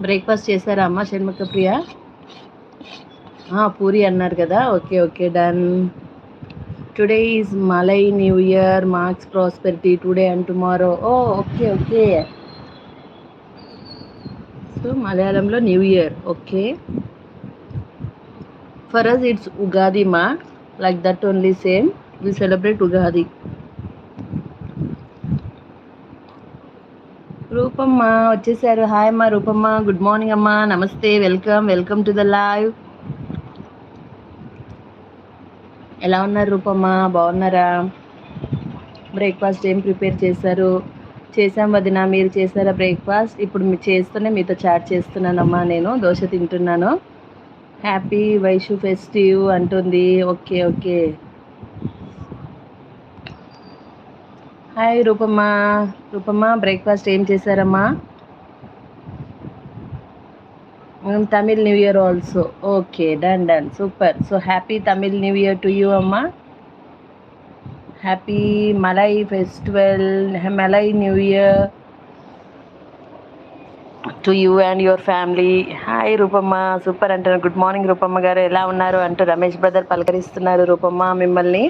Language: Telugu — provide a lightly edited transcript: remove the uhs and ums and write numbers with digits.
బ్రేక్ఫాస్ట్ చేశారా అమ్మ షణ్ముఖ ప్రియ? పూరి అన్నారు కదా, okay okay done. Today is Malai new year, marks prosperity today and tomorrow. Okay okay. So మలయాళంలో new year. Okay, for us it's Ugadi ma, like that only same. We celebrate Ugadi. Roopamma వచ్చేసారు. హాయ్ అమ్మా రూపమ్మ, గుడ్ మార్నింగ్ అమ్మా, నమస్తే, వెల్కమ్ టు ద లైవ్. ఎలా ఉన్నారు రూపమ్మ, బాగున్నారా? బ్రేక్ఫాస్ట్ ఏం ప్రిపేర్ చేశారు? చేసాం వదిన, మీరు చేశారా బ్రేక్ఫాస్ట్? ఇప్పుడు మీరు చేస్తూనే మీతో చాట్ చేస్తున్నానమ్మా, నేను దోశ తింటున్నాను. హ్యాపీ వైషు ఫెస్టివ్ అంటుంది. Okay okay. Hi Rupamma breakfast ఏం చేశారమ్మా? Tamil new year also. Okay done super. So happy Tamil new year to you అమ్మా. Happy Malai festival, Malai new year to you and your family. Hi Rupamma, super అంటారు. గుడ్ మార్నింగ్ రూపమ్మ గారు, ఎలా ఉన్నారు అంటూ రమేష్ బ్రదర్ పలకరిస్తున్నారు రూపమ్మ మిమ్మల్ని.